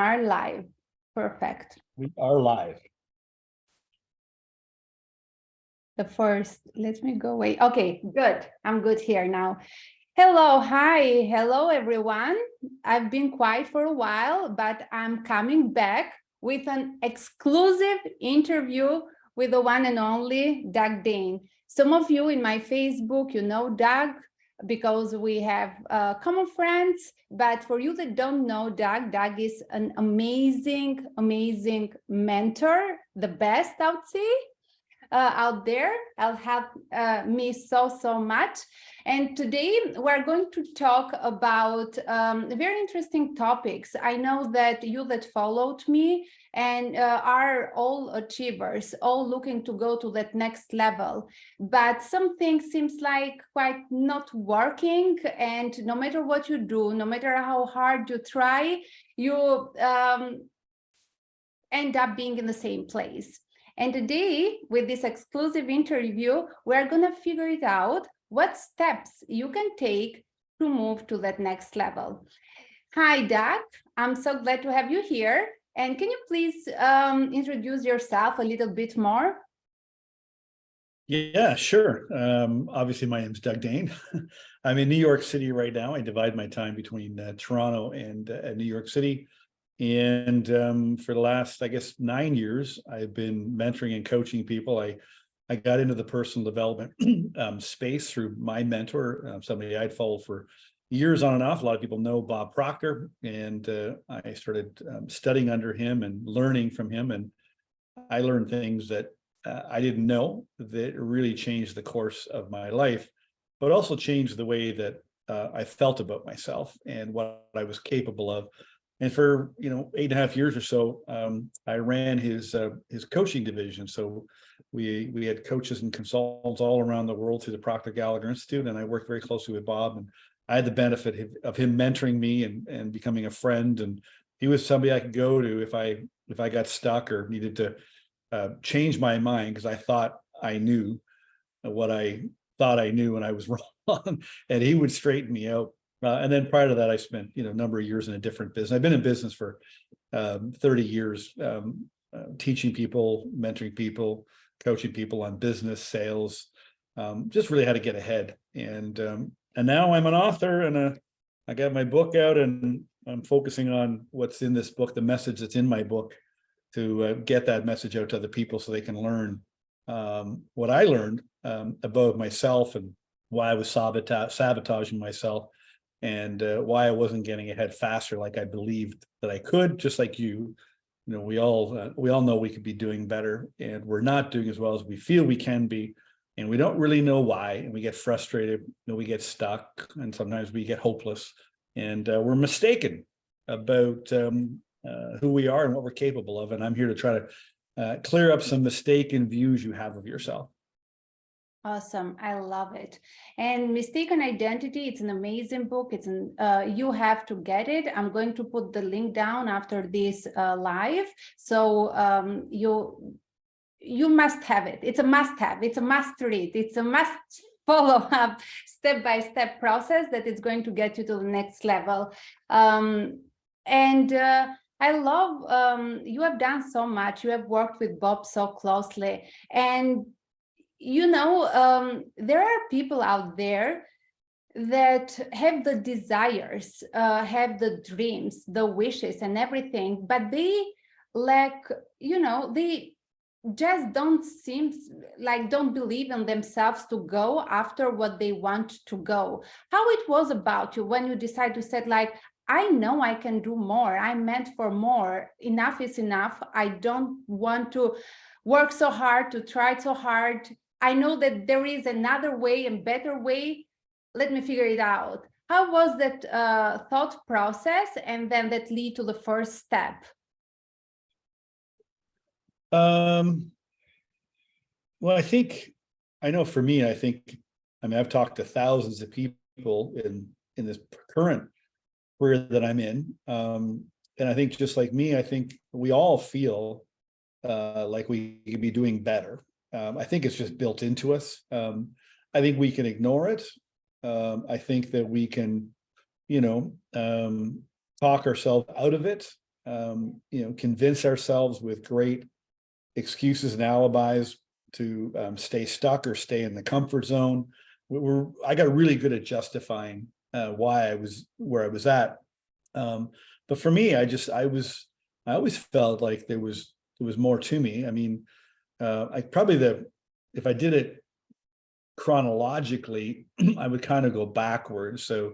Are live. Perfect. We are live. The first, let me go away. Okay, good. I'm good here now. Hello, hi, hello everyone. I've been quiet for a while, but I'm coming back with an exclusive interview with the one and only Doug Dane. Some of you in my Facebook, you know Doug, because we have common friends, but for you that don't know Doug, Doug is an amazing, amazing mentor, the best, I would say, out there. I'll help me so much. And today we're going to talk about very interesting topics. I know that you that followed me and are all achievers, all looking to go to that next level. But something seems like quite not working. And no matter what you do, no matter how hard you try, you end up being in the same place. And today, with this exclusive interview, we're going to figure it out what steps you can take to move to that next level. Hi, Doug. I'm so glad to have you here. And can you please introduce yourself a little bit more? Yeah, sure. Obviously, my name's Doug Dane. I'm in New York City right now. I divide my time between Toronto and New York City. And for the last, I guess, 9 years, I've been mentoring and coaching people. I got into the personal development space through my mentor, somebody I'd followed for years on and off. A lot of people know Bob Proctor, and I started studying under him and learning from him. And I learned things that I didn't know that really changed the course of my life, but also changed the way that I felt about myself and what I was capable of. And for 8.5 years or so, I ran his coaching division. So we had coaches and consultants all around the world through the Proctor Gallagher Institute, and I worked very closely with Bob. And I had the benefit of him mentoring me and becoming a friend. And he was somebody I could go to if I got stuck or needed to change my mind, because I thought I knew what I thought I knew and I was wrong, and he would straighten me out. And then prior to that, I spent a number of years in a different business. I've been in business for 30 years, teaching people, mentoring people, coaching people on business, sales, just really how to get ahead. And now I'm an author, and I got my book out, and I'm focusing on what's in this book, the message that's in my book, to get that message out to other people so they can learn what I learned about myself and why I was sabotaging myself, and why I wasn't getting ahead faster like I believed that I could. Just like we all know we could be doing better, and we're not doing as well as we feel we can be, and we don't really know why, and we get frustrated, we get stuck, and sometimes we get hopeless, and we're mistaken about who we are and what we're capable of. And I'm here to try to clear up some mistaken views you have of yourself. Awesome. I love it. And Mistaken Identity, it's an amazing book. It's you have to get it. I'm going to put the link down after this live. So you must have it. It's a must have. It's a must read. It's a must follow up step-by-step process that is going to get you to the next level. I love you have done so much. You have worked with Bob so closely, and there are people out there that have the desires, have the dreams, the wishes and everything, but they lack, they just don't believe in themselves to go after what they want to go. How it was about you when you decide to say, like, I know I can do more. I'm meant for more. Enough is enough. I don't want to work so hard, to try so hard. I know that there is another way and better way. Let me figure it out. How was that thought process, and then that lead to the first step? Well, I know for me, I've talked to thousands of people in this current career that I'm in. And I think just like me, I think we all feel like we could be doing better. I think it's just built into us. I think we can ignore it. I think that we can, talk ourselves out of it. convince ourselves with great excuses and alibis to stay stuck or stay in the comfort zone. I got really good at justifying why I was where I was at. But for me, I always felt like there was more to me. I mean, if I did it chronologically, I would kind of go backwards. So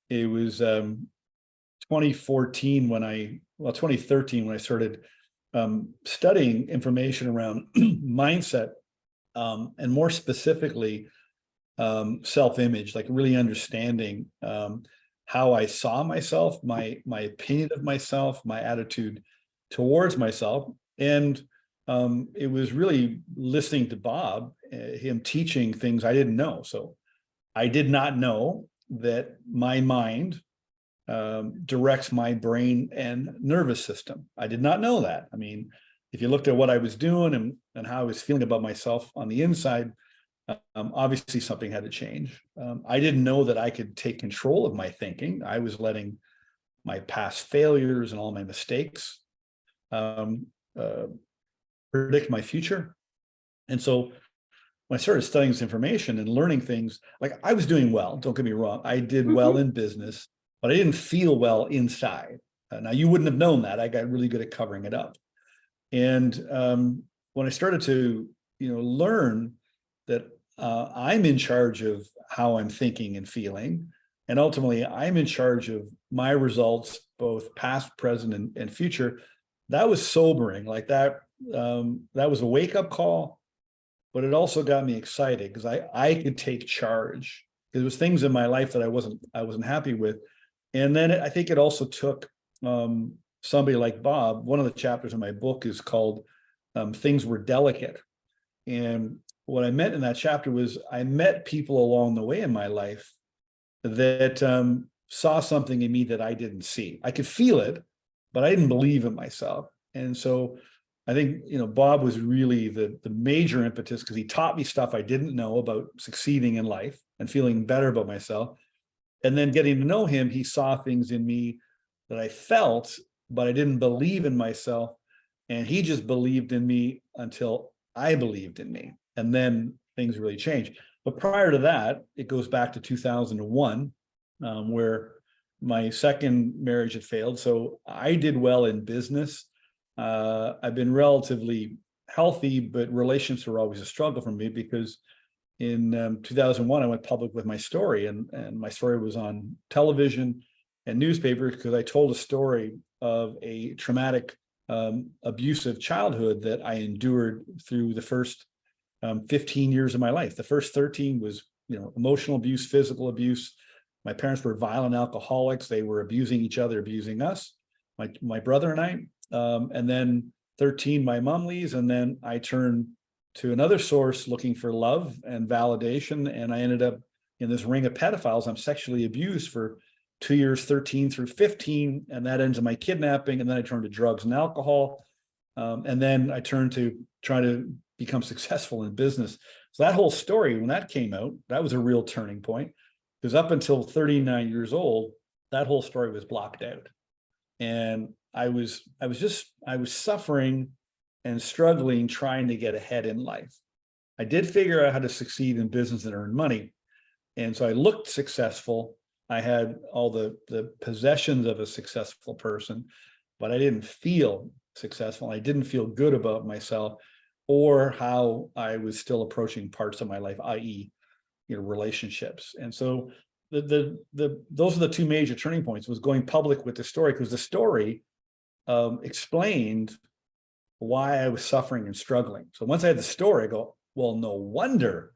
it was 2013 when I started studying information around mindset, and more specifically, self-image, like really understanding how I saw myself, my opinion of myself, my attitude towards myself. And it was really listening to Bob, him teaching things I didn't know. So I did not know that my mind directs my brain and nervous system. I did not know that. I mean, if you looked at what I was doing and how I was feeling about myself on the inside, obviously something had to change. I didn't know that I could take control of my thinking. I was letting my past failures and all my mistakes predict my future. And so when I started studying this information and learning things, like I was doing well, don't get me wrong, I did well in business, but I didn't feel well inside. Now you wouldn't have known that. I got really good at covering it up. And when I started to, learn that I'm in charge of how I'm thinking and feeling, and ultimately I'm in charge of my results, both past, present, and future, that was sobering. Like that was a wake-up call, but it also got me excited because I could take charge. There was things in my life that I wasn't happy with. And then I think it also took somebody like Bob. One of the chapters in my book is called Things Were Delicate. And what I meant in that chapter was I met people along the way in my life that saw something in me that I didn't see. I could feel it, but I didn't believe in myself. And so I think, Bob was really the major impetus, because he taught me stuff I didn't know about succeeding in life and feeling better about myself. And then getting to know him, he saw things in me that I felt, but I didn't believe in myself. And he just believed in me until I believed in me. And then things really changed. But prior to that, it goes back to 2001, where my second marriage had failed. So I did well in business. I've been relatively healthy, but relationships were always a struggle for me, because in 2001, I went public with my story, and my story was on television and newspapers because I told a story of a traumatic, abusive childhood that I endured through the first 15 years of my life. The first 13 was, emotional abuse, physical abuse. My parents were violent alcoholics. They were abusing each other, abusing us, my brother and I. And then 13, my mom leaves, and then I turned to another source looking for love and validation. And I ended up in this ring of pedophiles. I'm sexually abused for 2 years, 13 through 15. And that ends in my kidnapping. And then I turned to drugs and alcohol. And then I turned to try to become successful in business. So that whole story, when that came out, that was a real turning point, because up until 39 years old, that whole story was blocked out. And I was suffering and struggling, trying to get ahead in life. I did figure out how to succeed in business and earn money. And so I looked successful. I had all the possessions of a successful person, but I didn't feel successful. I didn't feel good about myself or how I was still approaching parts of my life, i.e., relationships. And so those are the two major turning points, was going public with the story, because the story explained why I was suffering and struggling. So once I had the story, I go, well, no wonder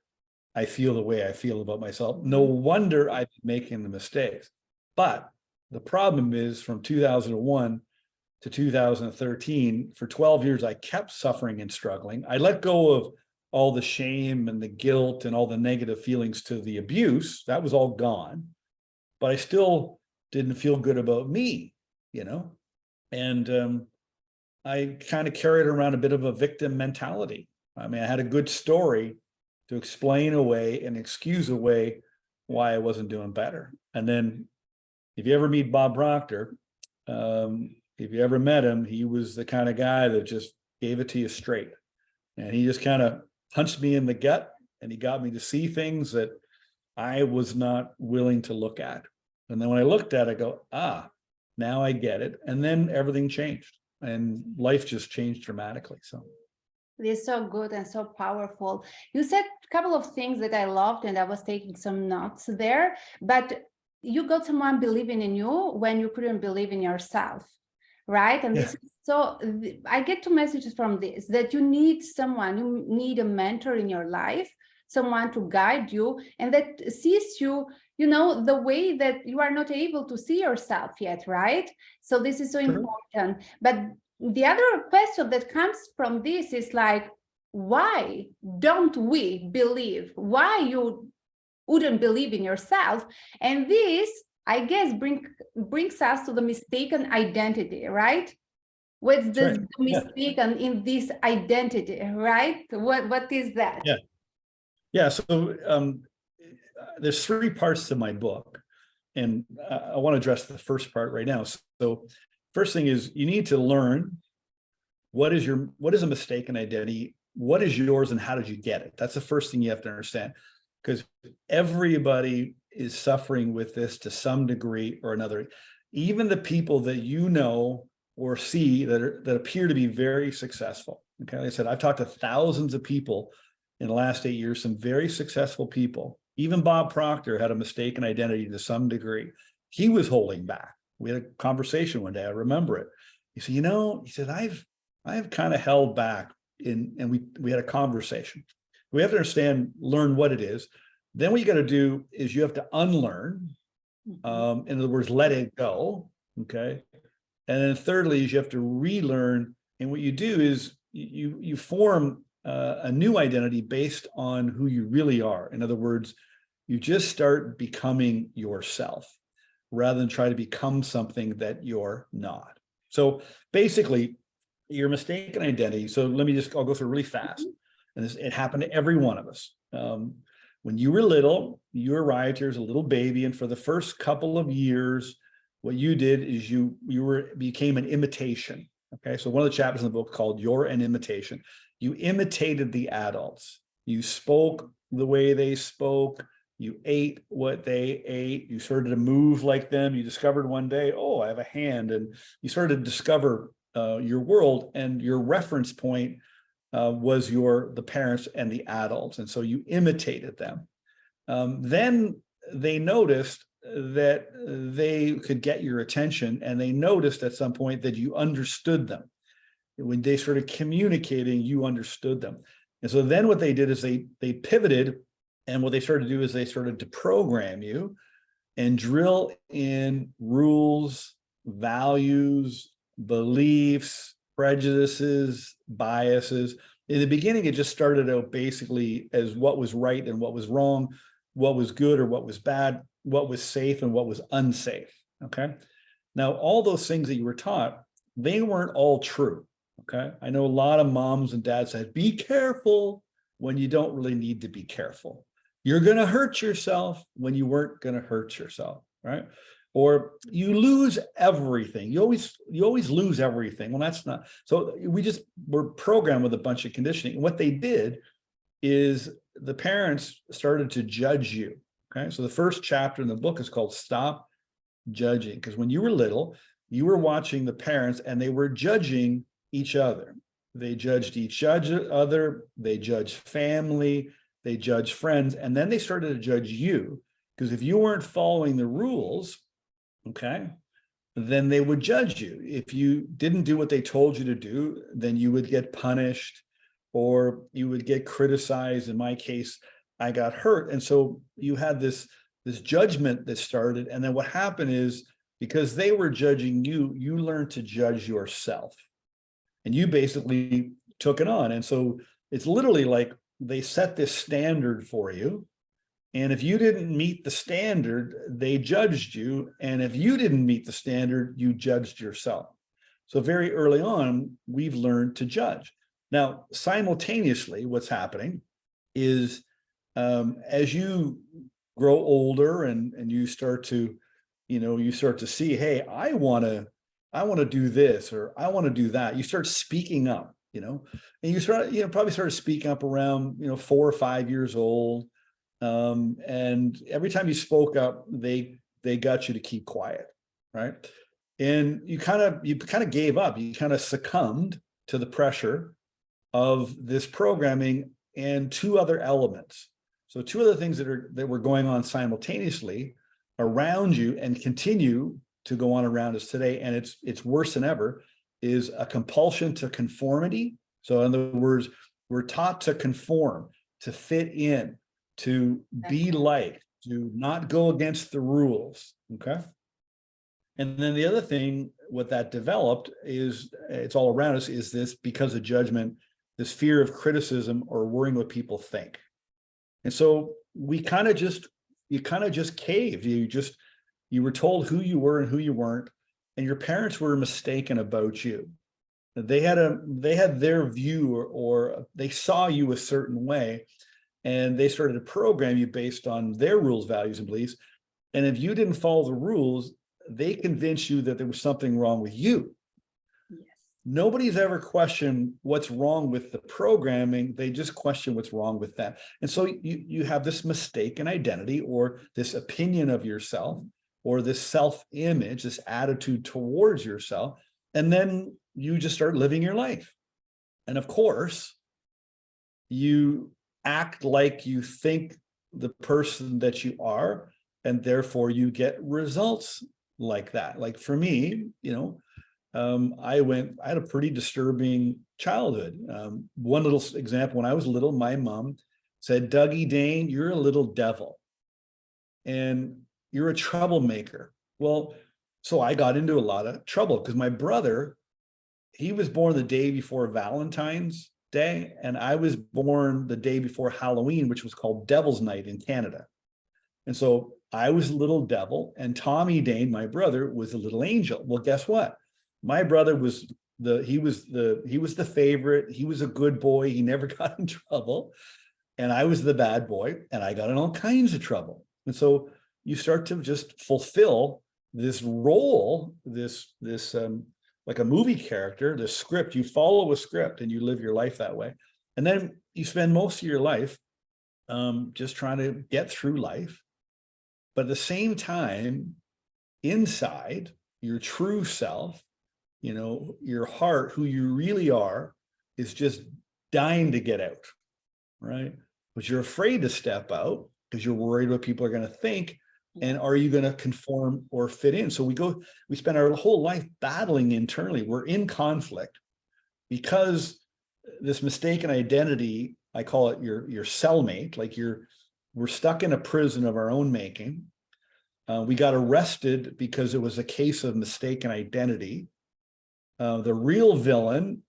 I feel the way I feel about myself. No wonder I've been making the mistakes. But the problem is, from 2001 to 2013, for 12 years, I kept suffering and struggling. I let go of all the shame and the guilt and all the negative feelings to the abuse. That was all gone. But I still didn't feel good about me, and I kind of carried around a bit of a victim mentality. I mean, I had a good story to explain away and excuse away why I wasn't doing better. And then if you ever meet Bob Proctor, if you ever met him, he was the kind of guy that just gave it to you straight. And he just kind of punched me in the gut, and he got me to see things that I was not willing to look at. And then when I looked at it, I go, now I get it. And then everything changed, and life just changed dramatically. So it is so good and so powerful. You said a couple of things that I loved, and I was taking some notes there, but you got someone believing in you when you couldn't believe in yourself, right? And this is so, I get two messages from this, that you need someone, you need a mentor in your life, someone to guide you, and that sees you, you know, the way that you are not able to see yourself yet, right? So this is so important. But the other question that comes from this is like, why don't we believe? Why you wouldn't believe in yourself? And this, I guess, brings us to the mistaken identity, right? What's the mistaken in this identity, right? What is that? Yeah. So there's three parts to my book, and I want to address the first part right now. So first thing is, you need to learn what is a mistaken identity, what is yours, and how did you get it? That's the first thing you have to understand, because everybody is suffering with this to some degree or another. Even the people that you know or see that appear to be very successful. Okay, like I said, I've talked to thousands of people in the last 8 years, some very successful people. Even Bob Proctor had a mistaken identity to some degree. He was holding back. We had a conversation one day, I remember it. He said, he said, I've kind of held back and we had a conversation. We have to understand, learn what it is. Then what you got to do is you have to unlearn. In other words, let it go. Okay. And then thirdly is you have to relearn. And what you do is you form a new identity based on who you really are. In other words, you just start becoming yourself rather than try to become something that you're not. So basically, your mistaken identity. So I'll go through really fast. And it happened to every one of us. When you were little, you arrived here as a little baby, and for the first couple of years, what you did is you became an imitation. Okay, so one of the chapters in the book called "You're an Imitation." You imitated the adults. You spoke the way they spoke. You ate what they ate. You started to move like them. You discovered one day, oh, I have a hand, and you started to discover your world, and your reference point was the parents and the adults, and so you imitated them. Then they noticed that they could get your attention, and they noticed at some point that you understood them. When they started communicating, you understood them. And so then what they did is they pivoted, and what they started to do is they started to program you and drill in rules, values, beliefs, prejudices, biases. In the beginning, it just started out basically as what was right and what was wrong, what was good or what was bad, what was safe and what was unsafe. Okay. Now, all those things that you were taught, they weren't all true. Okay. I know a lot of moms and dads said, be careful when you don't really need to be careful. You're going to hurt yourself when you weren't going to hurt yourself. Right. Or you lose everything. You always lose everything. Well, that's not. So we just were programmed with a bunch of conditioning. And what they did is the parents started to judge you. Okay. So the first chapter in the book is called Stop Judging. Because when you were little, you were watching the parents and they were judging each other. They judged each other. They judged family. They judged friends. And then they started to judge you. Because if you weren't following the rules, okay, then they would judge you. If you didn't do what they told you to do, then you would get punished or you would get criticized. In my case, I got hurt. And so you had this judgment that started. And then what happened is, because they were judging you, you learned to judge yourself. And you basically took it on. And so it's literally like they set this standard for you. And if you didn't meet the standard, they judged you. And if you didn't meet the standard, you judged yourself. So very early on, we've learned to judge. Now, simultaneously, what's happening is as you grow older and you start to, you start to see, hey, I want to I want to do this, or I want to do that. You start speaking up, and you start, probably started speaking up around, 4 or 5 years old. And every time you spoke up, they got you to keep quiet, right? And you kind of gave up. You kind of succumbed to the pressure of this programming and two other elements. So two other things that were going on simultaneously around you and continue to go on around us today, and it's worse than ever, is a compulsion to conformity. So in other words, we're taught to conform, to fit in, to be liked, to not go against the rules. Okay. And then the other thing, what that developed is, it's all around us, is this, because of judgment, this fear of criticism or worrying what people think. And so you kind of just caved. You were told who you were and who you weren't, and your parents were mistaken about you. They had their view, or they saw you a certain way, and they started to program you based on their rules, values, and beliefs. And if you didn't follow the rules, they convinced you that there was something wrong with you. Yes. Nobody's ever questioned what's wrong with the programming. They just question what's wrong with that. And so you have this mistaken identity, or this opinion of yourself, or this self-image, this attitude towards yourself. And then you just start living your life. And of course, you act like you think the person that you are, and therefore you get results like that. Like for me, I had a pretty disturbing childhood. One little example, when I was little, my mom said, "Dougie Dane, you're a little devil and you're a troublemaker." Well, so I got into a lot of trouble because my brother, he was born the day before Valentine's Day, and I was born the day before Halloween, which was called Devil's Night in Canada. And so I was a little devil, and Tommy Dane, my brother, was a little angel. Well, guess what? My brother was he was the favorite. He was a good boy. He never got in trouble. And I was the bad boy, and I got in all kinds of trouble. And so you start to just fulfill this role, this like a movie character, the script. You follow a script and you live your life that way. And then you spend most of your life just trying to get through life. But at the same time, inside, your true self, your heart, who you really are, is just dying to get out, right? But you're afraid to step out because you're worried what people are going to think. And are you going to conform or fit in? So we spend our whole life battling internally. We're in conflict because this mistaken identity, I call it your cellmate, like we're stuck in a prison of our own making. We got arrested because it was a case of mistaken identity. The real villain,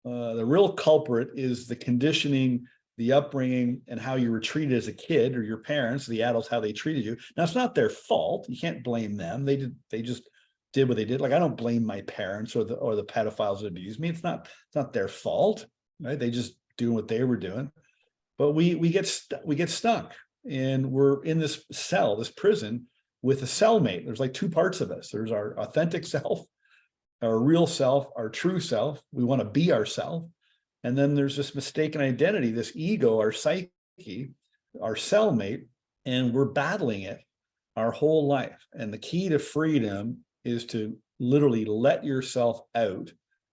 the real culprit, is the conditioning, the upbringing, and how you were treated as a kid, or your parents, the adults, how they treated you. Now, it's not their fault. You can't blame them. They just did what they did. Like, I don't blame my parents or the pedophiles that abused me. It's not their fault, right? They just doing what they were doing. But we get stuck, and we're in this cell, this prison, with a cellmate. There's like two parts of us. There's our authentic self, our real self, our true self. We want to be ourselves. And then there's this mistaken identity, this ego, our psyche, our cellmate, and we're battling it our whole life. And the key to freedom is to literally let yourself out,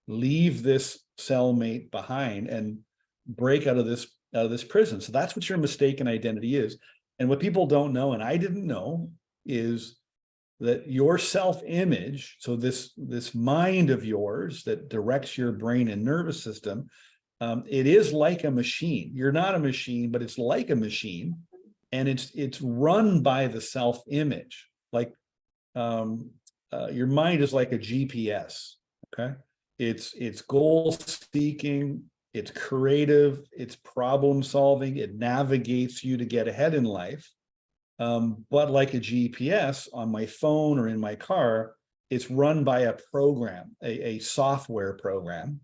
leave this cellmate behind, and break out of this prison. So that's what your mistaken identity is. And what people don't know, and I didn't know, is that your self-image, so this mind of yours that directs your brain and nervous system, it is like a machine. You're not a machine, but it's like a machine, and it's run by the self-image. Like your mind is like a GPS. Okay, it's goal seeking, it's creative, it's problem solving, it navigates you to get ahead in life. But like a GPS on my phone or in my car, it's run by a program, a software program.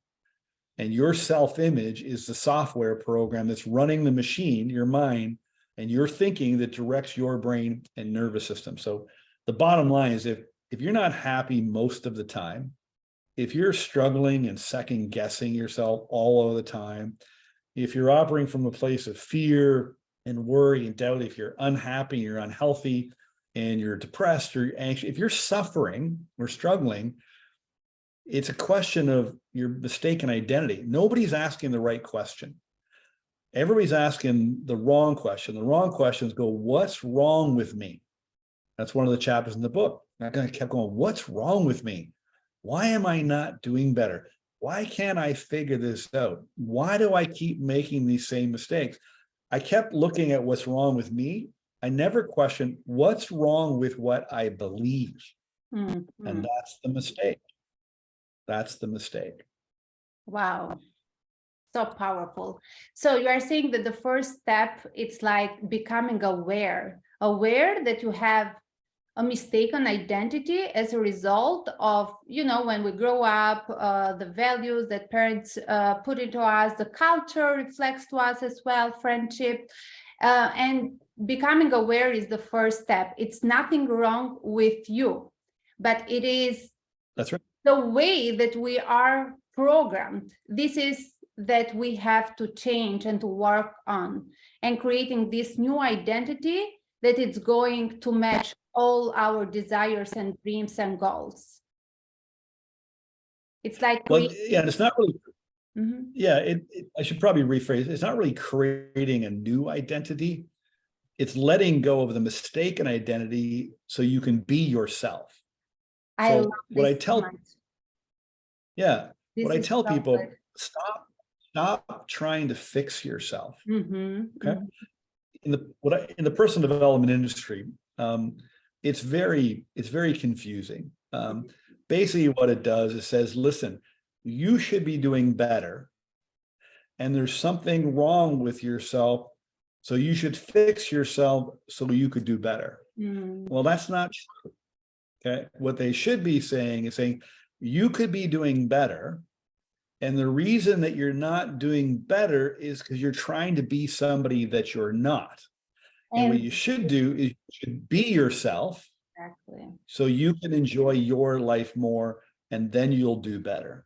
And your self-image is the software program that's running the machine, your mind, and your thinking that directs your brain and nervous system. So the bottom line is, if you're not happy most of the time, if you're struggling and second guessing yourself all of the time, if you're operating from a place of fear and worry and doubt, if you're unhappy, you're unhealthy, and you're depressed or anxious, if you're suffering or struggling, it's a question of your mistaken identity. Nobody's asking the right question. Everybody's asking the wrong question. The wrong questions go, what's wrong with me? That's one of the chapters in the book. I kept going, what's wrong with me? Why am I not doing better? Why can't I figure this out? Why do I keep making these same mistakes? I kept looking at what's wrong with me. I never questioned what's wrong with what I believe. And that's the mistake. That's the mistake. Wow. So powerful. So you are saying that the first step, it's like becoming aware that you have a mistaken identity as a result of, when we grow up, the values that parents put into us, the culture reflects to us as well, friendship, and becoming aware is the first step. It's nothing wrong with you, but it is That's right. The way that we are programmed. This is that we have to change and to work on, and creating this new identity that it's going to match all our desires and dreams and goals. It's like yeah, and it's not really. Yeah, I should probably rephrase. It's not really creating a new identity. It's letting go of the mistaken identity so you can be yourself. I love what I this tell, so much. Yeah, This what I is tell so people, good. stop trying to fix yourself. Okay. Mhm. In the personal development industry, it's very confusing. Basically what it does is says, listen, you should be doing better, and there's something wrong with yourself, so you should fix yourself so you could do better. Well, that's not true. Okay. What they should be saying is saying, you could be doing better, and the reason that you're not doing better is because you're trying to be somebody that you're not. And what you should do is you should be yourself. Exactly. So you can enjoy your life more, and then you'll do better.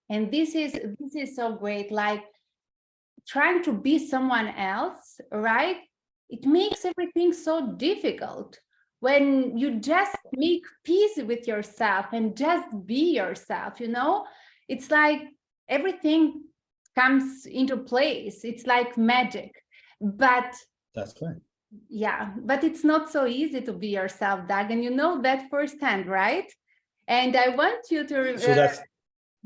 And this is so great. Like trying to be someone else, right? It makes everything so difficult. When you just make peace with yourself and just be yourself, it's like everything comes into place. It's like magic. But that's right. Yeah, but it's not so easy to be yourself, Doug, and you know that firsthand, right? And I want you to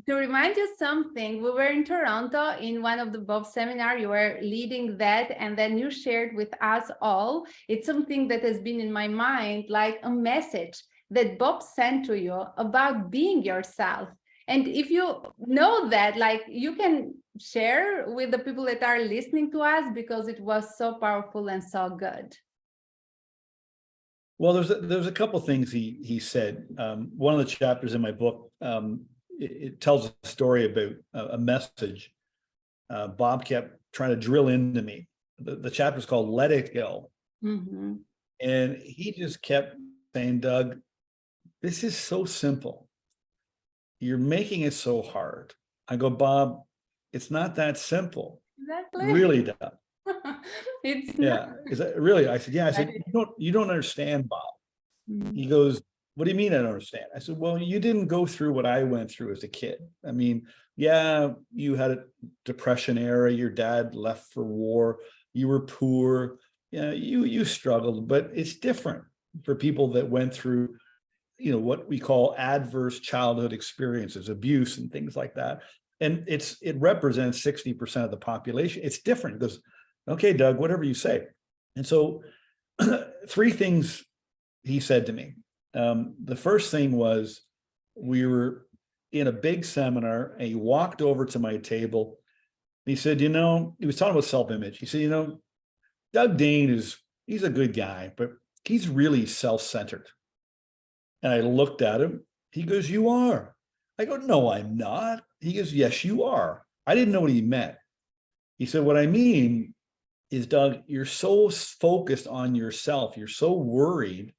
remind you something. We were in Toronto in one of the Bob seminar. You were leading that, and then you shared with us all. It's something that has been in my mind, like a message that Bob sent to you about being yourself. And if you know that, like, you can share with the people that are listening to us, because it was so powerful and so good. Well, there's a couple things he said. One of the chapters in my book, it tells a story about a message Bob kept trying to drill into me. The chapter is called "Let It Go," and he just kept saying, "Doug, this is so simple. You're making it so hard." I go, "Bob, it's not that simple." Exactly. Really, Doug. It's yeah. Is that really? I said, "Yeah." I said, "You don't understand, Bob." He goes, "What do you mean I don't understand?" I said, "Well, you didn't go through what I went through as a kid. I mean, yeah, you had a depression era. Your dad left for war. You were poor. Yeah, you struggled, but it's different for people that went through, what we call adverse childhood experiences, abuse and things like that. And it represents 60% of the population. It's different." He goes, "Okay, Doug, whatever you say." And so 3 things he said to me. The first thing was, we were in a big seminar, and he walked over to my table. And he said, he was talking about self-image. He said, Doug Dane he's a good guy, but he's really self-centered. And I looked at him. He goes, "You are." I go, "No, I'm not." He goes, "Yes, you are." I didn't know what he meant. He said, "What I mean is, Doug, you're so focused on yourself. You're so worried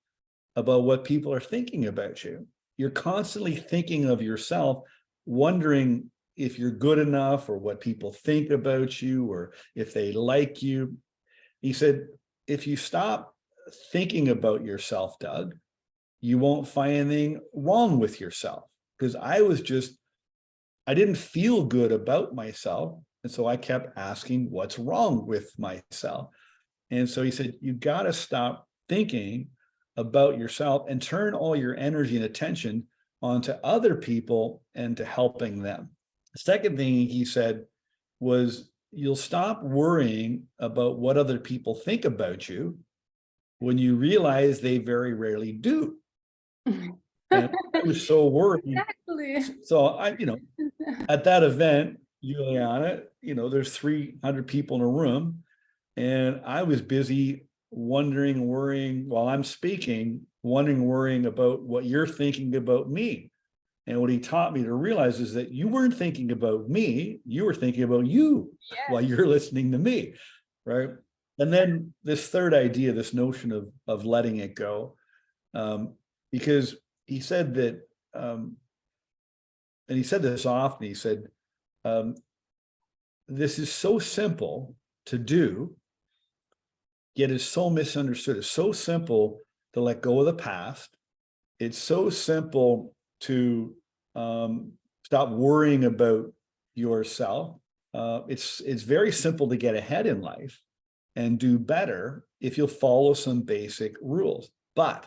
about what people are thinking about you. you're constantly thinking of yourself, wondering if you're good enough or what people think about you or if they like you. He said, if you stop thinking about yourself, Doug, you won't find anything wrong with yourself. Because I didn't feel good about myself. And so I kept asking, what's wrong with myself? And so he said, you got to stop thinking about yourself and turn all your energy and attention onto other people and to helping them. The second thing he said was, you'll stop worrying about what other people think about you when you realize they very rarely do. And I was so worried. Exactly. So at that event, Juliana, there's 300 people in a room, and I was busy wondering, worrying while I'm speaking, worrying about what you're thinking about me. And what he taught me to realize is that you weren't thinking about me, you were thinking about you while you're listening to me, right? And then this third idea, this notion of letting it go, because he said that, and he said this often, he said, this is so simple to do, yet it's so misunderstood. It's so simple to let go of the past. It's so simple to stop worrying about yourself. It's very simple to get ahead in life and do better if you'll follow some basic rules. But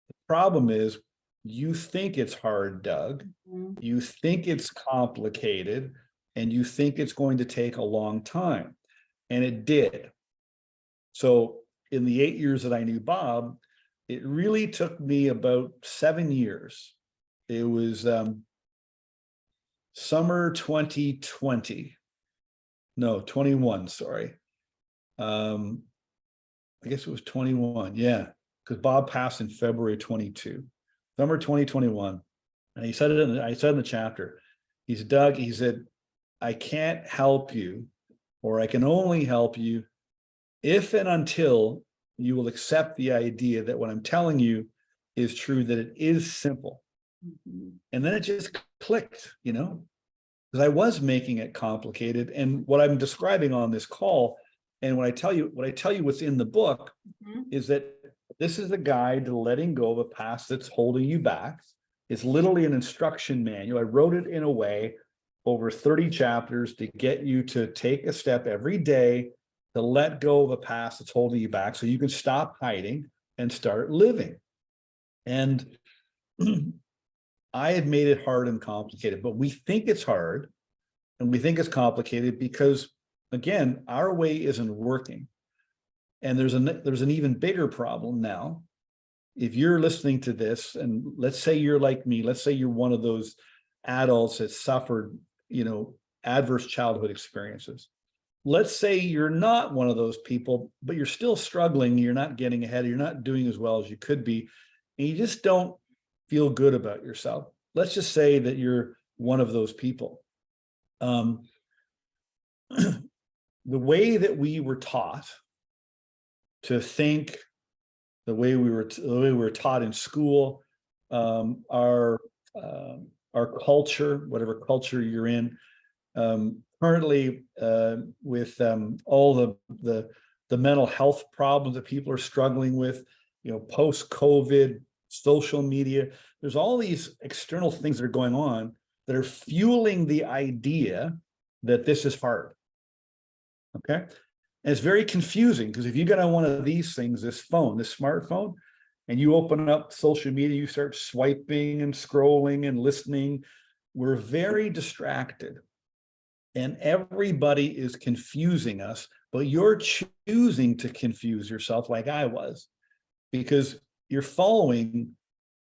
the problem is, you think it's hard, Doug. You think it's complicated, and you think it's going to take a long time. And it did. So in the 8 years that I knew Bob, it really took me about 7 years. It was summer 2020. No, 21, sorry. I guess it was 21, yeah, because Bob passed in February 22, summer 2021. And he said it I said in the chapter, he said, Doug, he said, I can't help you, or I can only help you if and until you will accept the idea that what I'm telling you is true, that it is simple. And then it just clicked, because I was making it complicated. And what I'm describing on this call, and what I tell you what's in the book, is that this is a guide to letting go of a past that's holding you back. It's literally an instruction manual. I wrote it in a way over 30 chapters to get you to take a step every day to let go of a past that's holding you back so you can stop hiding and start living. And I had made it hard and complicated, but we think it's hard and we think it's complicated because, again, our way isn't working. And there's an even bigger problem now. If you're listening to this, and let's say you're like me, let's say you're one of those adults that suffered, adverse childhood experiences. Let's say you're not one of those people, but you're still struggling, you're not getting ahead, you're not doing as well as you could be, and you just don't feel good about yourself. Let's just say that you're one of those people. The way that we were taught to think, the way we were taught in school, our culture, whatever culture you're in, currently with all the mental health problems that people are struggling with, post-COVID, social media, there's all these external things that are going on that are fueling the idea that this is hard. Okay. And it's very confusing because if you get on one of these things, this smartphone, and you open up social media, you start swiping and scrolling and listening, we're very distracted. And everybody is confusing us, but you're choosing to confuse yourself like I was, because you're following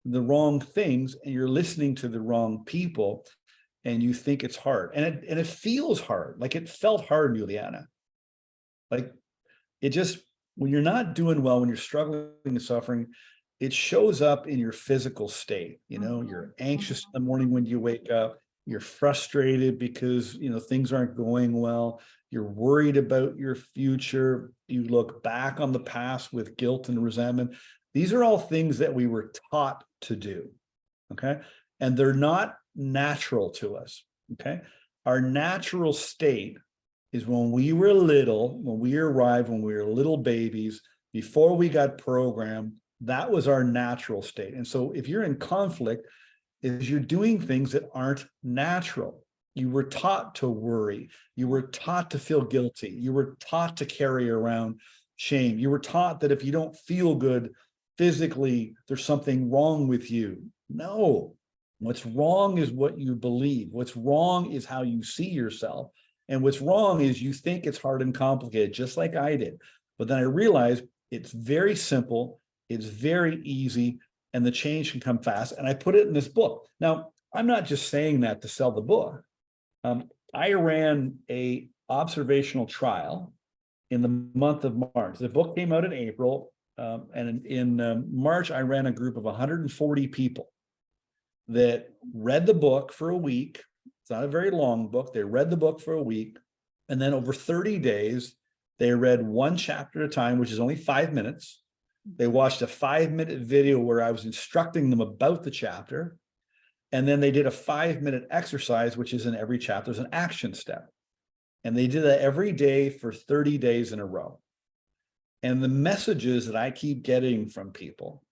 the wrong things and you're listening to the wrong people, and you think it's hard. And it feels hard, like it felt hard, Juliana. Like it just, when you're not doing well, when you're struggling and suffering, it shows up in your physical state. You're anxious in the morning when you wake up, you're frustrated because, things aren't going well. You're worried about your future. You look back on the past with guilt and resentment. These are all things that we were taught to do. okay? And they're not natural to us, okay? Our natural state is when we were little, when we arrived, when we were little babies, before we got programmed, that was our natural state. And so if you're in conflict, is you're doing things that aren't natural. You were taught to worry. You were taught to feel guilty. You were taught to carry around shame. You were taught that if you don't feel good physically, there's something wrong with you. No, what's wrong is what you believe. What's wrong is how you see yourself. And what's wrong is you think it's hard and complicated, just like I did. But then I realized it's very simple. It's very easy. And the change can come fast. And I put it in this book. Now, I'm not just saying that to sell the book. I ran a observational trial in the month of March. The book came out in April. And in March, I ran a group of 140 people that read the book for a week. It's not a very long book. They read the book for a week. And then over 30 days, they read one chapter at a time, which is only 5 minutes. They watched a 5-minute video where I was instructing them about the chapter. And then they did a 5-minute exercise, which is in every chapter. There's an action step. And they did that every day for 30 days in a row. And the messages that I keep getting from people,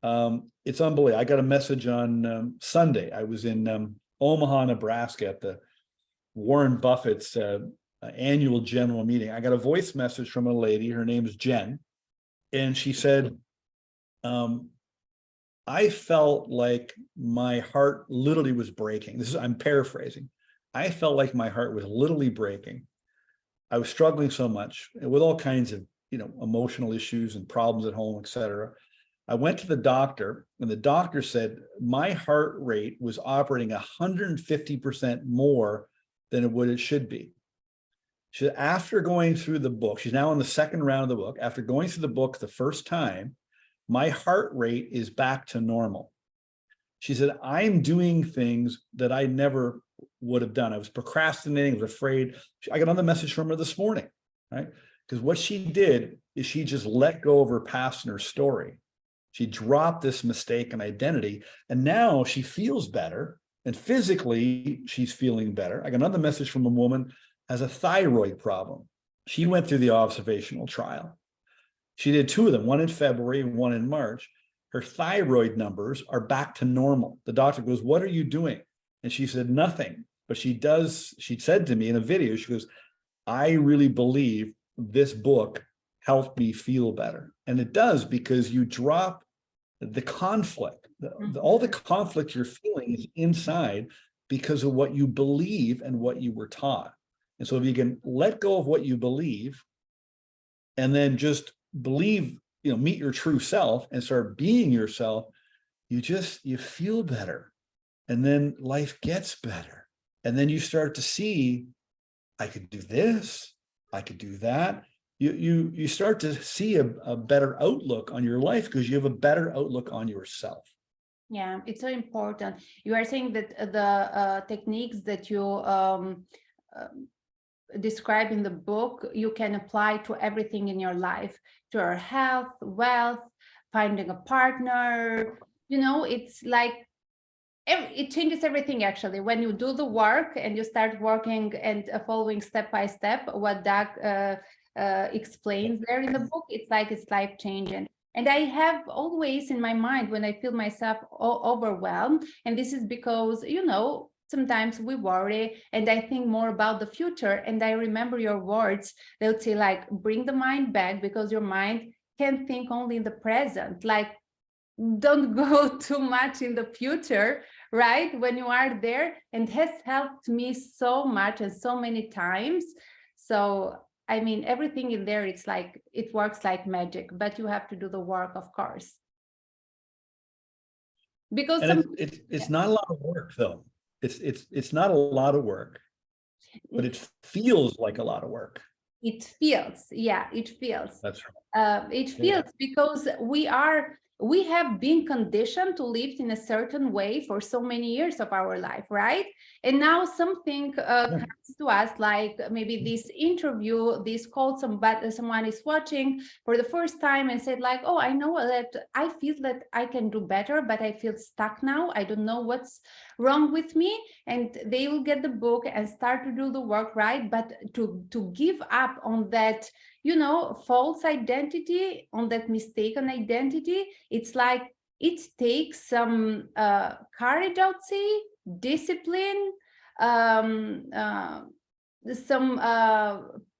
it's unbelievable. I got a message on Sunday. I was in Omaha, Nebraska at the Warren Buffett's annual general meeting. I got a voice message from a lady. Her name is Jen. And she said, I felt like my heart literally was breaking. I'm paraphrasing. I felt like my heart was literally breaking. I was struggling so much with all kinds of, emotional issues and problems at home, et cetera. I went to the doctor and the doctor said, my heart rate was operating 150% more than it should be. She said, after going through the book, she's now on the second round of the book. After going through the book the first time, my heart rate is back to normal. She said, I'm doing things that I never would have done. I was procrastinating, I was afraid. I got another message from her this morning, right? Because what she did is she just let go of her past and her story. She dropped this mistake and identity, and now she feels better, and physically she's feeling better. I got another message from a woman has a thyroid problem. She went through the observational trial. She did 2 of them, one in February and one in March. Her thyroid numbers are back to normal. The doctor goes, what are you doing? And she said, nothing. But she said to me in a video, she goes, I really believe this book helped me feel better. And it does, because you drop the conflict. All the conflict you're feeling is inside because of what you believe and what you were taught. And so if you can let go of what you believe and then just believe, meet your true self and start being yourself, you feel better. And then life gets better. And then you start to see, I could do this, I could do that. You start to see a better outlook on your life because you have a better outlook on yourself. Yeah, it's so important. You are saying that the techniques that you describe in the book, you can apply to everything in your life, to your health, wealth, finding a partner. It's like it changes everything. Actually, when you do the work and you start working and following step by step what Doug explains there in the book, it's life changing. And I have always in my mind when I feel myself overwhelmed, and this is because sometimes we worry and I think more about the future, and I remember your words. They would say bring the mind back, because your mind can think only in the present. Don't go too much in the future, right? When you are there, and has helped me so much and so many times. So I mean, everything in there, it's it works like magic, but you have to do the work, of course. Because it's not a lot of work though. It's not a lot of work, but it feels like a lot of work. It feels, yeah, it feels. That's right. It feels because we have been conditioned to live in a certain way for so many years of our life, right? And now something Yeah. comes to us, like maybe this interview, this call, someone is watching for the first time and said like, oh, I know that I feel that I can do better, but I feel stuck now. I don't know what's wrong with me. And they will get the book and start to do the work, right? But to give up on that, you know, false identity, on that mistaken identity, it's like it takes some courage, I would say, discipline, some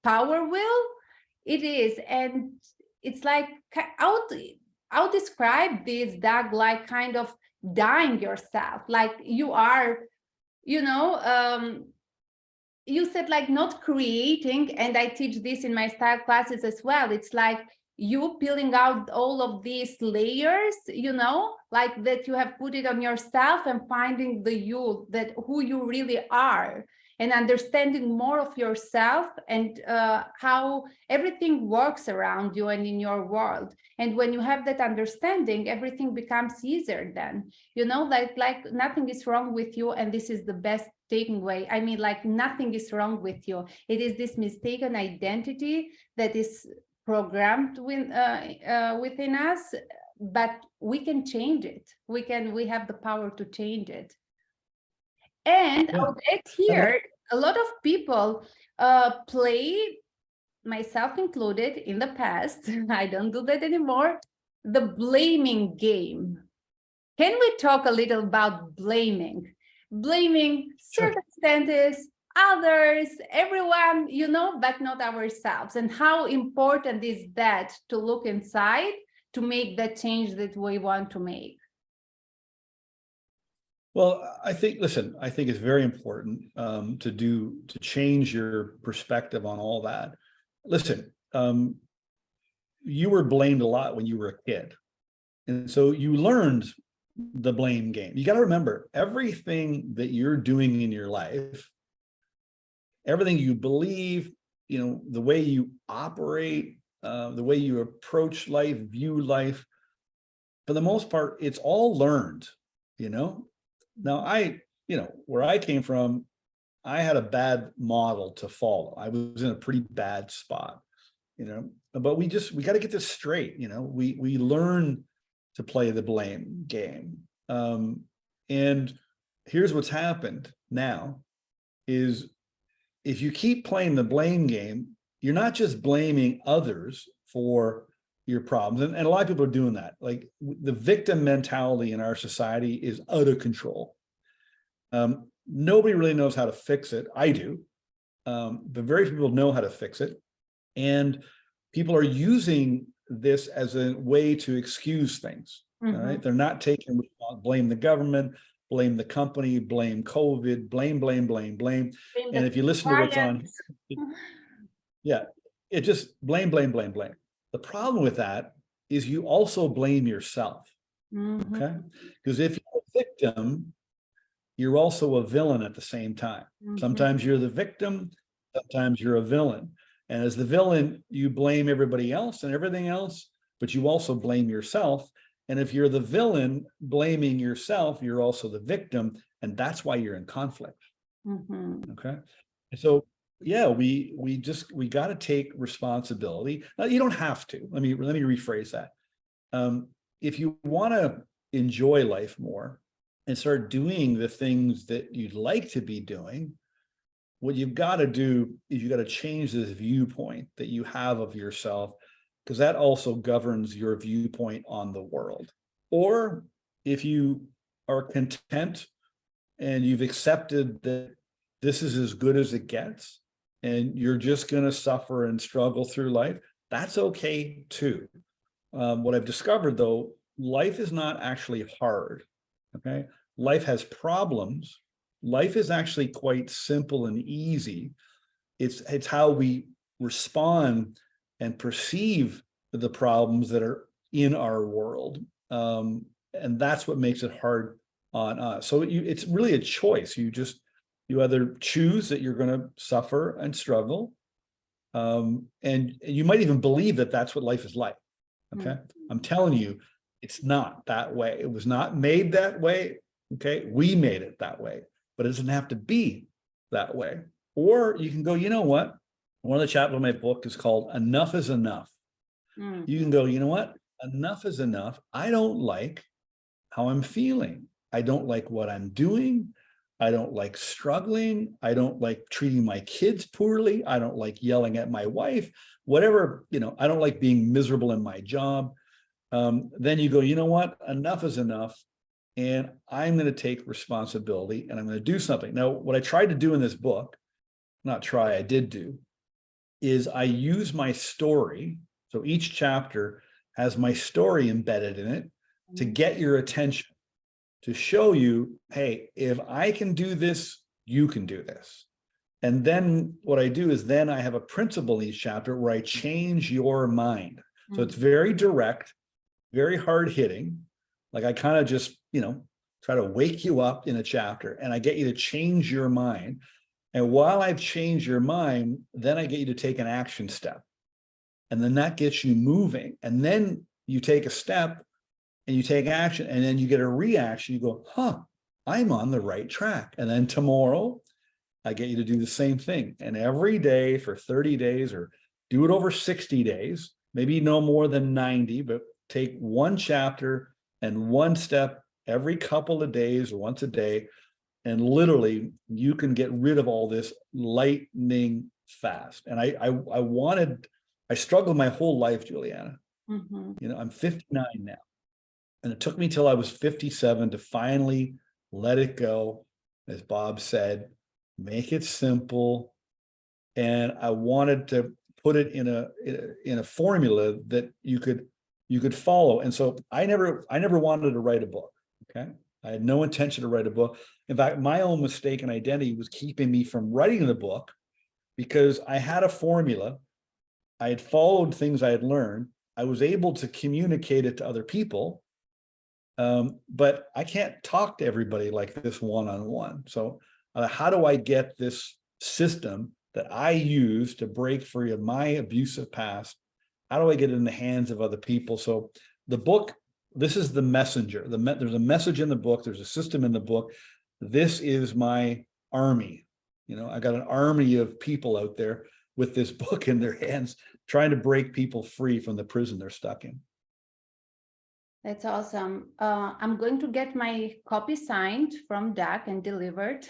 power will. It is, and it's like I'll describe this, Doug, like kind of dying yourself, like you are, you know, you said like not creating, and I teach this in my style classes as well. It's like you peeling out all of these layers, you know, like that you have put it on yourself, and finding the you, that who you really are, and understanding more of yourself, and how everything works around you and in your world. And when you have that understanding, everything becomes easier then, you know, like nothing is wrong with you, and this is the best takeaway. I mean, like nothing is wrong with you. It is this mistaken identity that is programmed within us, but we can change it. We have the power to change it. And Yeah. I would add here, a lot of people play, myself included, in the past, I don't do that anymore, the blaming game. Can we talk a little about blaming? Blaming Sure. circumstances, others, everyone, you know, but not ourselves. And how important is that to look inside to make that change that we want to make? Well, I think, listen, I think it's very important to change your perspective on all that. Listen, you were blamed a lot when you were a kid. And so you learned the blame game. You got to remember, everything that you're doing in your life, everything you believe, you know, the way you operate, the way you approach life, view life, for the most part, it's all learned, you know. Now, you know, where I came from, I had a bad model to follow. I was in a pretty bad spot, you know, but we got to get this straight. You know, we learn to play the blame game. And here's what's happened now is, if you keep playing the blame game, you're not just blaming others for your problems. And a lot of people are doing that. Like, the victim mentality in our society is out of control. Nobody really knows how to fix it. I do. But very few people know how to fix it. And people are using this as a way to excuse things. All right. They're not taking blame the government, blame the company, blame COVID, blame. And if you listen to what's on, yeah, it just blame. The problem with that is you also blame yourself. Okay. Because if you're a victim, you're also a villain at the same time. Sometimes you're the victim, sometimes you're a villain. And as the villain, you blame everybody else and everything else, but you also blame yourself. And if you're the villain blaming yourself, you're also the victim. And that's why you're in conflict. Okay. So yeah, we got to take responsibility. Now, you don't have to. Let me rephrase that. If you want to enjoy life more and start doing the things that you'd like to be doing, what you've got to do is you got to change this viewpoint that you have of yourself, because that also governs your viewpoint on the world. Or if you are content and you've accepted that this is as good as it gets, and you're just going to suffer and struggle through life, that's okay too. What I've discovered, though, life is not actually hard. Okay. Life has problems. Life is actually quite simple and easy. It's how we respond and perceive the problems that are in our world. And that's what makes it hard on us. So it's really a choice. You either choose that you're going to suffer and struggle, and you might even believe that that's what life is like. Okay. I'm telling you, it's not that way. It was not made that way. Okay. We made it that way. but it doesn't have to be that way. Or you can go, you know what? One of the chapters of my book is called Enough is Enough. You can go, you know what? Enough is enough. I don't like how I'm feeling. I don't like what I'm doing. I don't like struggling. I don't like treating my kids poorly. I don't like yelling at my wife, whatever, I don't like being miserable in my job. Then you go, you know what? Enough is enough. And I'm going to take responsibility and I'm going to do something. Now, what I tried to do in this book, not try, I did do, is I use my story. So each chapter has my story embedded in it to get your attention, to show you, hey, if I can do this, you can do this. And then what I do is then I have a principle in each chapter where I change your mind. So it's very direct, very hard hitting. Like I kind of just, try to wake you up in a chapter and I get you to change your mind. And while I've changed your mind, then I get you to take an action step. And then that gets you moving. And then you take a step and you take action and then you get a reaction. You go, huh, I'm on the right track. And then tomorrow I get you to do the same thing. And every day for 30 days or do it over 60 days, maybe no more than 90, but take one chapter and one step every couple of days or once a day. And literally you can get rid of all this lightning fast. And I struggled my whole life, Juliana. I'm 59 now. And it took me till I was 57 to finally let it go. As Bob said, make it simple. And I wanted to put it in a formula that you could follow. And so I never wanted to write a book. Okay. I had no intention to write a book. In fact, my own mistaken identity was keeping me from writing the book because I had a formula. I had followed things I had learned. I was able to communicate it to other people. But I can't talk to everybody like this one-on-one. So how do I get this system that I use to break free of my abusive past? How do I get it in the hands of other people? So the book, this is the messenger. There's a message in the book. There's a system in the book. This is my army. I got an army of people out there with this book in their hands, trying to break people free from the prison they're stuck in. That's awesome. I'm going to get my copy signed from Doug and delivered,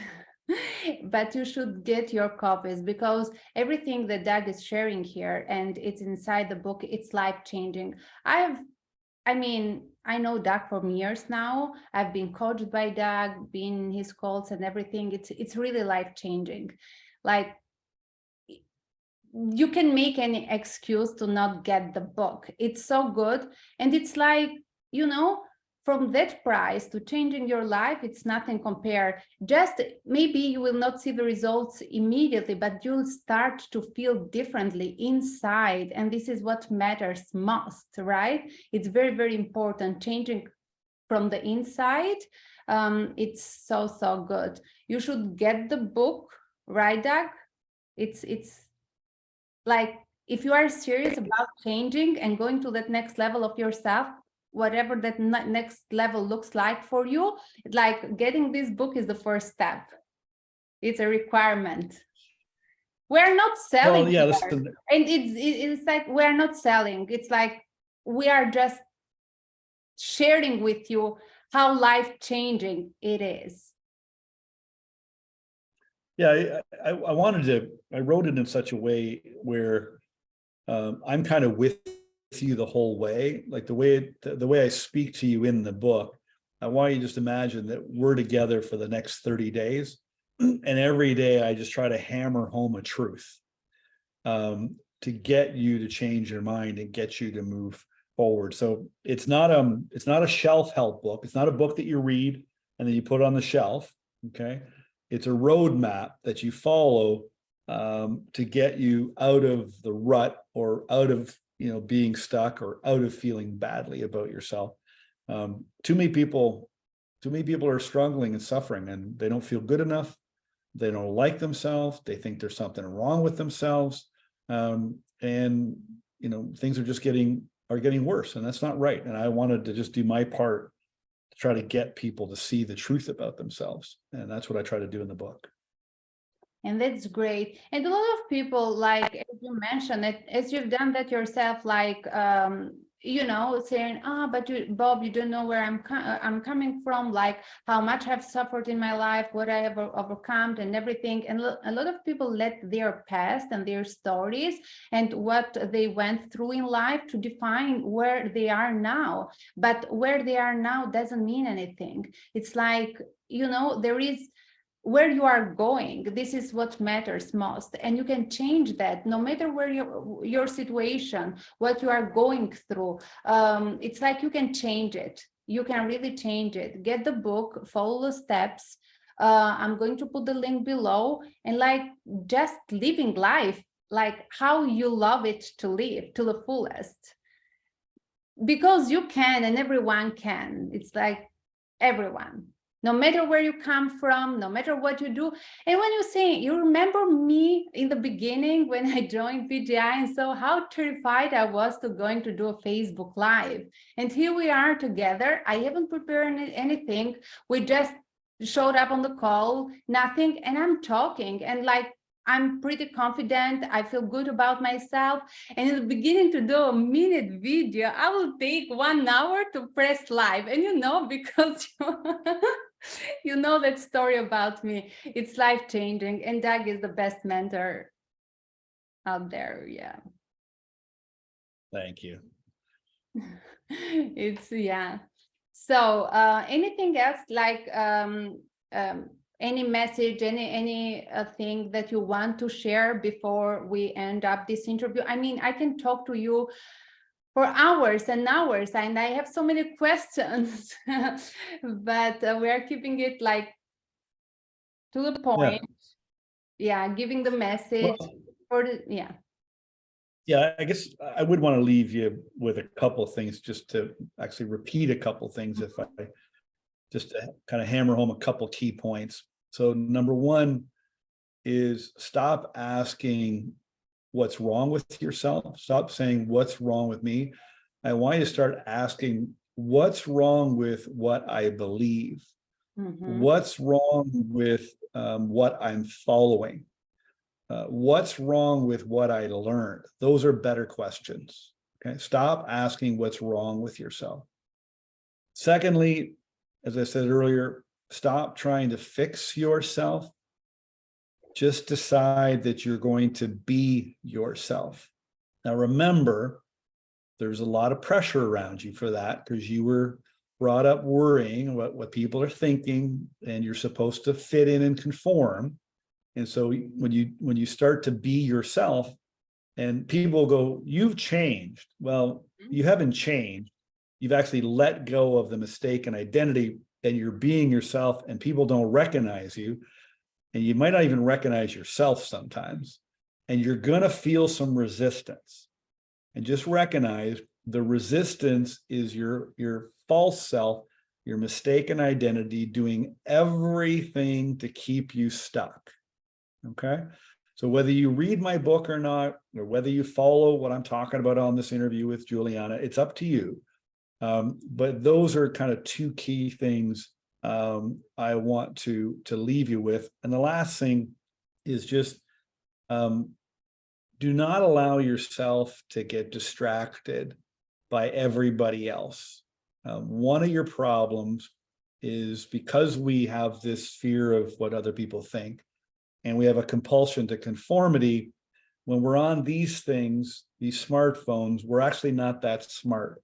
but you should get your copies because everything that Doug is sharing here and it's inside the book, it's life-changing. I know Doug for years now. I've been coached by Doug, been in his calls and everything. It's really life-changing. Like, you can make any excuse to not get the book. It's so good. And it's like, from that price to changing your life, it's nothing compared. Just maybe you will not see the results immediately, but you'll start to feel differently inside. And this is what matters most, right? It's very, very important. Changing from the inside. It's so, so good. You should get the book, right, Doug? It's like, if you are serious about changing and going to that next level of yourself, whatever that next level looks like for you, like getting this book is the first step. It's a requirement. We're not selling. Well, yeah, listen. And it's like, we're not selling. It's like, we are just sharing with you how life-changing it is. Yeah, I wrote it in such a way where I'm kind of with you the whole way, like the way I speak to you in the book. I want you to just imagine that we're together for the next 30 days. And every day I just try to hammer home a truth to get you to change your mind and get you to move forward. So it's not a shelf help book. It's not a book that you read and then you put on the shelf. Okay. It's a roadmap that you follow to get you out of the rut or out of being stuck or out of feeling badly about yourself. Too many people are struggling and suffering and they don't feel good enough. They don't like themselves. They think there's something wrong with themselves. And things are just getting worse, and that's not right. And I wanted to just do my part try to get people to see the truth about themselves. And that's what I try to do in the book. And that's great. And a lot of people, like as you mentioned it, as you've done that yourself, like you know, saying, but you, Bob, you don't know where I'm coming from, like how much I've suffered in my life, what I have overcome and everything. And a lot of people let their past and their stories and what they went through in life to define where they are now. But where they are now doesn't mean anything. It's like, you know, there is where you are going. This is what matters most, and you can change that no matter where your situation, what you are going through. It's like you can change it. You can really change it. Get the book, follow the steps. I'm going to put the link below, and like just living life like how you love it to live to the fullest, because you can, and everyone can. It's like everyone, no matter where you come from, no matter what you do. And when you say, you remember me in the beginning when I joined PGI, and so how terrified I was to going to do a Facebook Live. And here we are together. I haven't prepared anything. We just showed up on the call, nothing, and I'm talking, and like, I'm pretty confident. I feel good about myself. And in the beginning to do a minute video, I will take 1 hour to press live. And you know, because you know that story about me, it's life-changing. And Doug is the best mentor out there. Yeah. Thank you. It's, yeah. So anything else, like any message, any thing that you want to share before we end up this interview? I mean, I can talk to you for hours and hours, and I have so many questions, but we are keeping it like to the point. Yeah, giving the message for the, yeah. Yeah, I guess I would want to leave you with a couple of things, just to actually repeat a couple of things, if I just to kind of hammer home a couple key points. So number one is stop asking what's wrong with yourself. Stop saying what's wrong with me. I want you to start asking what's wrong with what I believe. What's wrong with what I'm following? What's wrong with what I learned? Those are better questions. Okay, stop asking what's wrong with yourself. Secondly, as I said earlier, stop trying to fix yourself. Just decide that you're going to be yourself. Now, remember, there's a lot of pressure around you for that, because you were brought up worrying what people are thinking, and you're supposed to fit in and conform. And so when you start to be yourself, and people go, you've changed. Well, you haven't changed. You've actually let go of the mistaken identity, and you're being yourself, and people don't recognize you. And you might not even recognize yourself sometimes. And you're going to feel some resistance. And just recognize the resistance is your false self, your mistaken identity, doing everything to keep you stuck. Okay? So whether you read my book or not, or whether you follow what I'm talking about on this interview with Juliana, it's up to you. But those are kind of two key things I want to leave you with. And the last thing is just do not allow yourself to get distracted by everybody else. One of your problems is because we have this fear of what other people think, and we have a compulsion to conformity. When we're on these things, these smartphones, we're actually not that smart.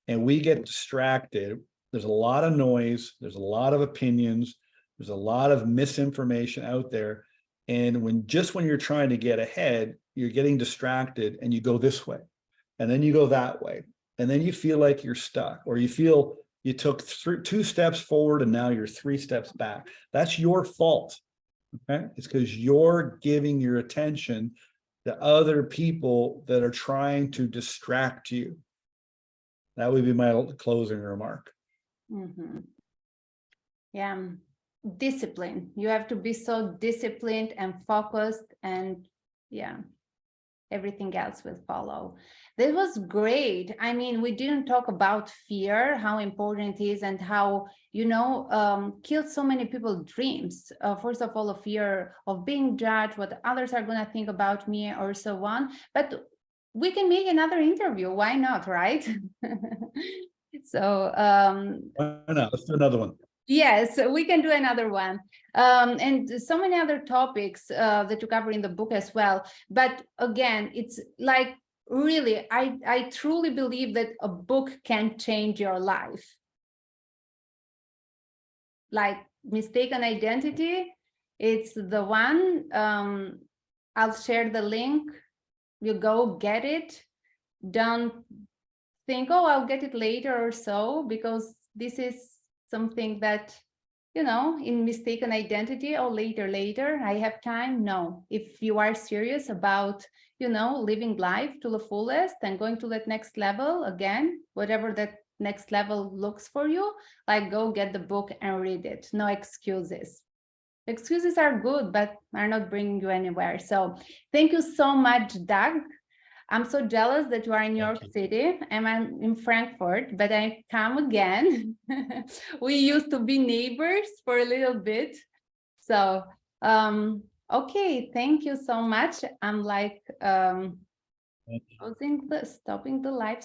And we get distracted. There's a lot of noise. There's a lot of opinions. There's a lot of misinformation out there. And when you're trying to get ahead, you're getting distracted, and you go this way, and then you go that way. And then you feel like you're stuck, or you feel you took 2 steps forward and now you're 3 steps back. That's your fault. Okay? It's because you're giving your attention to other people that are trying to distract you. That would be my closing remark. Yeah, discipline. You have to be so disciplined and focused, and yeah, everything else will follow. That was great. I mean, we didn't talk about fear, how important it is, and how, killed so many people's dreams. First of all, a fear of being judged, what others are going to think about me, or so on. But we can make another interview. Why not, right? So Why not? Let's do another one. yes, we can do another one. And so many other topics that you cover in the book as well. But again, it's like, really, I truly believe that a book can change your life. Like Mistaken Identity, it's the one. I'll share the link. You go get it. Don't think, oh, I'll get it later or so, because this is something that, in Mistaken Identity, or later, I have time. No, if you are serious about, living life to the fullest and going to that next level, again, whatever that next level looks for you, like, go get the book and read it. No excuses. Excuses are good, but are not bringing you anywhere. So thank you so much, Doug. I'm so jealous that you are in New York City and I'm in Frankfurt, but I come again. We used to be neighbors for a little bit. So, okay, thank you so much. I'm like, stopping the live